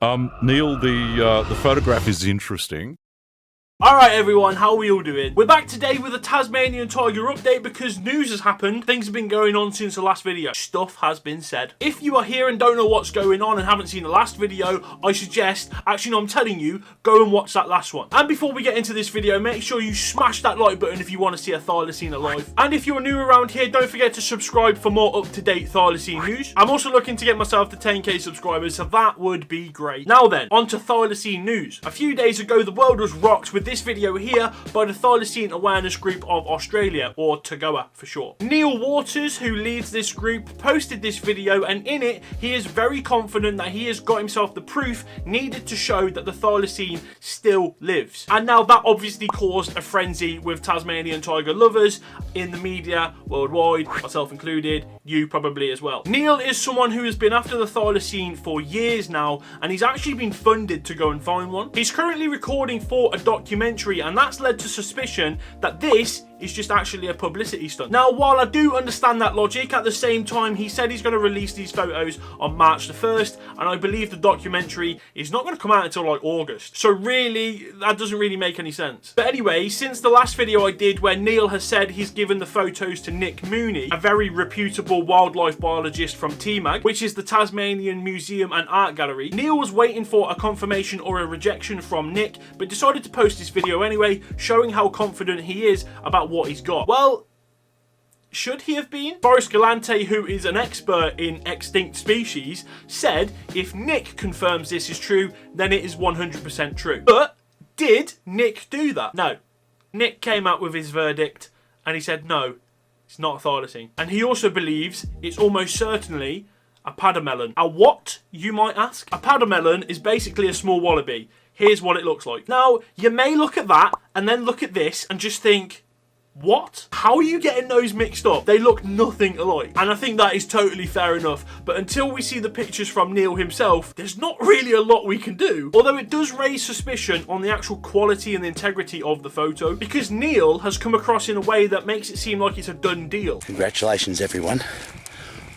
Neil, the photograph is interesting. Alright everyone, how are we all doing? We're back today with a Tasmanian tiger update because news has happened. Things have been going on since the last video. Stuff has been said. If you are here and don't know what's going on and haven't seen the last video, I suggest, actually no, I'm telling you, go and watch that last one. And before we get into this video, make sure you smash that like button if you want to see a Thylacine alive. And if you're new around here, don't forget to subscribe for more up-to-date Thylacine news. I'm also looking to get myself to 10k subscribers, so that would be great. Now then, on to Thylacine news. A few days ago, the world was rocked with this video here by the Thylacine Awareness Group of Australia, or TAGOA for short. Neil Waters, who leads this group, posted this video, and in it he is very confident that he has got himself the proof needed to show that the Thylacine still lives. And now that obviously caused a frenzy with Tasmanian tiger lovers in the media worldwide, myself included, you probably as well. Neil is someone who has been after the Thylacine for years now, and he's actually been funded to go and find one. He's currently recording for a documentary, and that's led to suspicion that this is just actually a publicity stunt. Now, while I do understand that logic, at the same time, he said he's going to release these photos on March the 1st, and I believe the documentary is not going to come out until like August. So really, that doesn't really make any sense. But anyway, since the last video I did where Neil has said he's given the photos to Nick Mooney, a very reputable wildlife biologist from TMAG, which is the Tasmanian Museum and Art Gallery, Neil was waiting for a confirmation or a rejection from Nick, but decided to post this video anyway, showing how confident he is about what he's got. Well, should he have been? Boris Galante, who is an expert in extinct species, said if Nick confirms this is true, then it is 100% true. But did Nick do that? No. Nick came out with his verdict and he said no, it's not a thylacine. And he also believes it's almost certainly a pademelon. A what, you might ask? A pademelon is basically a small wallaby. Here's what it looks like. Now, you may look at that and then look at this and just think, what? How are you getting those mixed up? They look nothing alike. And I think that is totally fair enough. But until we see the pictures from Neil himself, there's not really a lot we can do. Although it does raise suspicion on the actual quality and integrity of the photo, because Neil has come across in a way that makes it seem like it's a done deal. Congratulations, everyone.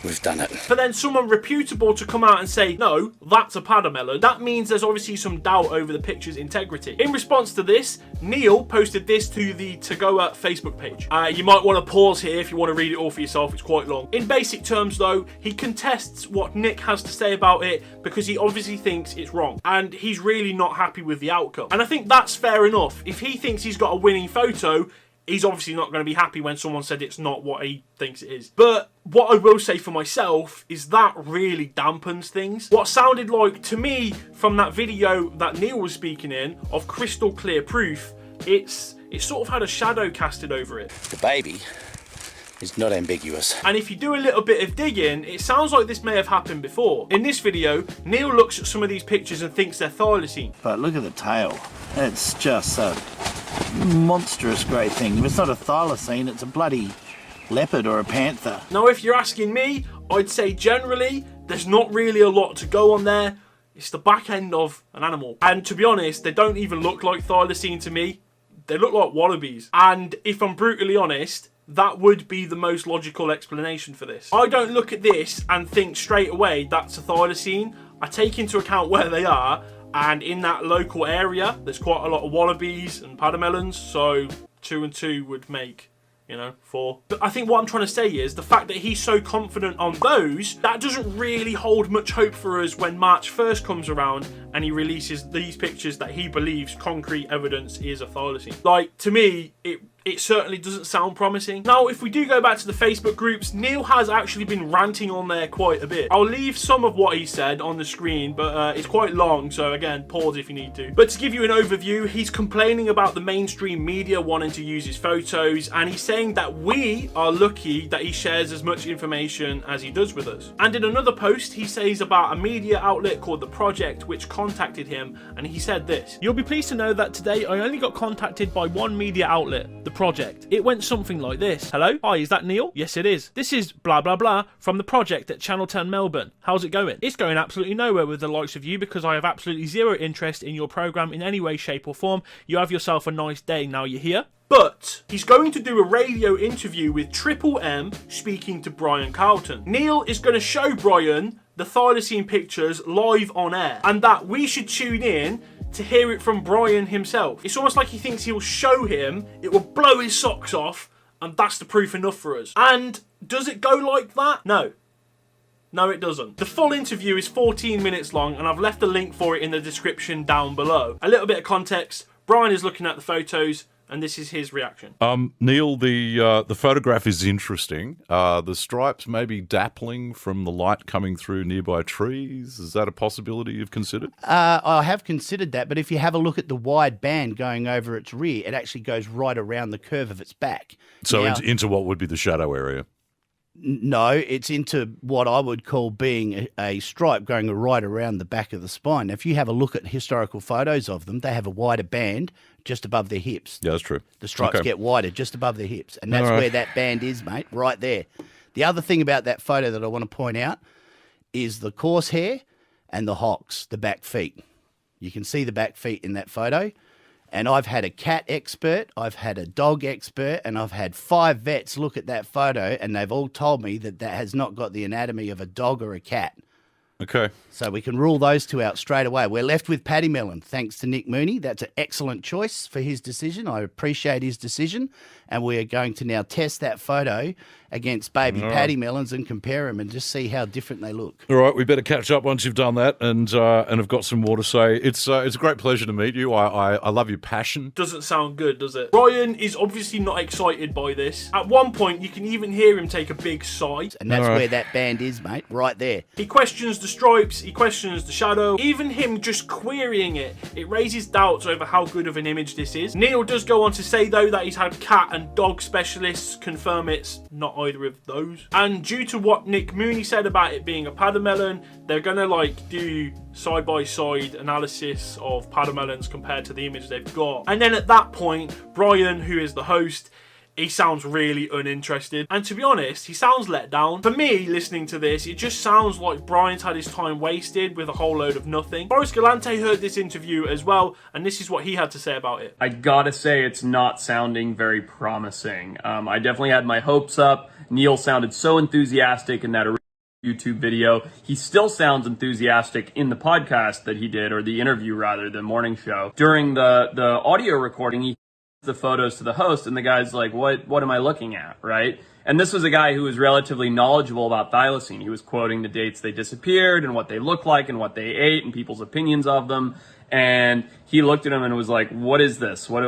We've done it. For then someone reputable to come out and say, no, that's a pademelon, that means there's obviously some doubt over the picture's integrity. In response to this, Neil posted this to the TAGOA Facebook page. You might want to pause here if you want to read it all for yourself, it's quite long. In basic terms though, he contests what Nick has to say about it because he obviously thinks it's wrong. And he's really not happy with the outcome. And I think that's fair enough. If he thinks he's got a winning photo, he's obviously not going to be happy when someone said it's not what he thinks it is. But what I will say for myself is that really dampens things. What sounded like to me from that video that Neil was speaking in of crystal clear proof, it sort of had a shadow casted over it. The baby is not ambiguous. And if you do a little bit of digging, it sounds like this may have happened before. In this video, Neil looks at some of these pictures and thinks they're thylacine. But look at the tail. It's just a monstrous great thing. It's not a thylacine, it's a bloody leopard or a panther. Now, if you're asking me, I'd say generally, there's not really a lot to go on there. It's the back end of an animal. And to be honest, they don't even look like thylacine to me. They look like wallabies. And if I'm brutally honest, that would be the most logical explanation for this. I don't look at this and think straight away that's a thylacine. I take into account where they are, and in that local area, there's quite a lot of wallabies and pademelons, so 2 and 2 would make, 4. But I think what I'm trying to say is the fact that he's so confident on those, that doesn't really hold much hope for us when March 1st comes around and he releases these pictures that he believes concrete evidence is a thylacine. Like, to me, it certainly doesn't sound promising. Now, if we do go back to the Facebook groups, Neil has actually been ranting on there quite a bit. I'll leave some of what he said on the screen, but it's quite long, so again, pause if you need to. But to give you an overview, he's complaining about the mainstream media wanting to use his photos, and he's saying that we are lucky that he shares as much information as he does with us. And in another post, he says about a media outlet called The Project, which contacted him, and he said this: "You'll be pleased to know that today I only got contacted by one media outlet, The Project. It went something like this. Hello? Hi, is that Neil? Yes, it is. This is blah blah blah from The Project at Channel 10 Melbourne. How's it going? It's going absolutely nowhere with the likes of you because I have absolutely zero interest in your programme in any way, shape or form. You have yourself a nice day. Now you're here." But he's going to do a radio interview with Triple M speaking to Brian Carlton. Neil is going to show Brian the Thylacine pictures live on air, and that we should tune in to hear it from Brian himself. It's almost like he thinks he'll show him, it will blow his socks off, and that's the proof enough for us. And does it go like that? No. No, it doesn't. The full interview is 14 minutes long, and I've left a link for it in the description down below. A little bit of context, Brian is looking at the photos, and this is his reaction. Neil, the photograph is interesting. The stripes may be dappling from the light coming through nearby trees. Is that a possibility you've considered? I have considered that, but if you have a look at the wide band going over its rear, it actually goes right around the curve of its back. So Now, into what would be the shadow area? no, it's into what I would call being a stripe going right around the back of the spine. Now, if you have a look at historical photos of them, they have a wider band just above their hips. Yeah, that's true. The stripes Okay. get wider just above their hips, and that's All right. where that band is, mate, right there. The other thing about that photo that I want to point out is the coarse hair and the hocks, the back feet. You can see the back feet in that photo. And I've had a cat expert, I've had a dog expert, and I've had 5 vets look at that photo, and they've all told me that that has not got the anatomy of a dog or a cat. Okay. So we can rule those two out straight away. We're left with Paddy Melon, thanks to Nick Mooney. That's an excellent choice for his decision. I appreciate his decision. And we are going to now test that photo against baby Paddy Melons and compare them and just see how different they look. All right, we better catch up once you've done that, and have got some more to say. It's a great pleasure to meet you. I love your passion. Doesn't sound good, does it? Brian is obviously not excited by this. At one point, you can even hear him take a big sigh. And that's All right. where that band is, mate, right there. He questions the stripes, he questions the shadow. Even him just querying it raises doubts over how good of an image this is. Neil does go on to say, though, that he's had cat and dog specialists confirm it's not either of those. And due to what Nick Mooney said about it being a padamelon, they're gonna do side-by-side analysis of padamelons compared to the image they've got. And then at that point, Brian, who is the host, he sounds really uninterested. And to be honest, he sounds let down. For me, listening to this, it just sounds like Brian's had his time wasted with a whole load of nothing. Forrest Galante heard this interview as well, and this is what he had to say about it. I gotta say, it's not sounding very promising. I definitely had my hopes up. Neil sounded so enthusiastic in that original YouTube video. He still sounds enthusiastic in the podcast that he did, or the interview rather, the morning show. During the audio recording, he the photos to the host, and the guy's like, what am I looking at, right? And this was a guy who was relatively knowledgeable about thylacine. He was quoting the dates they disappeared and what they looked like and what they ate and people's opinions of them. And he looked at him and was like, what is this? What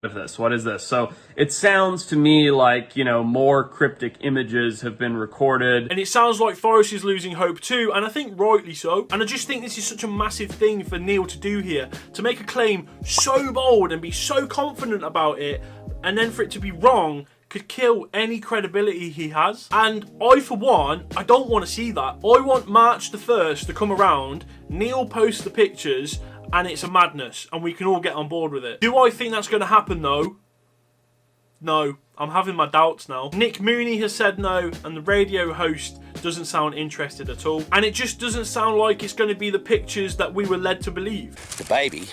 of this? What is this? So it sounds to me like, more cryptic images have been recorded. And it sounds like Forrest is losing hope too, and I think rightly so. And I just think this is such a massive thing for Neil to do here, to make a claim so bold and be so confident about it, and then for it to be wrong could kill any credibility he has. And I, for one, I don't want to see that. I want March the 1st to come around, Neil posts the pictures, and it's a madness, and we can all get on board with it. Do I think that's going to happen, though? No. I'm having my doubts now. Nick Mooney has said no, and the radio host doesn't sound interested at all. And it just doesn't sound like it's going to be the pictures that we were led to believe. The baby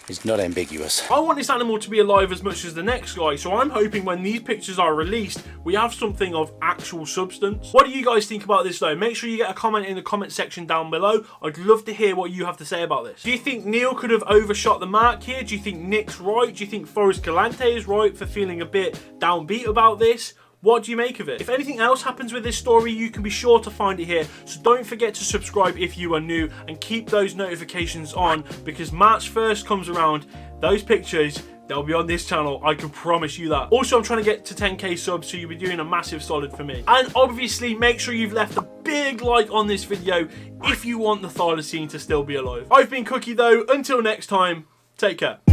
is not ambiguous. I want this animal to be alive as much as the next guy, so I'm hoping when these pictures are released, we have something of actual substance. What do you guys think about this though? Make sure you get a comment in the comment section down below. I'd love to hear what you have to say about this. Do you think Neil could have overshot the mark here? Do you think Nick's right? Do you think Forrest Galante is right for feeling a bit downbeat about this? What do you make of it? If anything else happens with this story, you can be sure to find it here. So don't forget to subscribe if you are new, and keep those notifications on, because March 1st comes around, those pictures, they'll be on this channel, I can promise you that. Also, I'm trying to get to 10k subs, so you'll be doing a massive solid for me. And obviously, make sure you've left a big like on this video if you want the thylacine to still be alive. I've been Cookie though, until next time, take care.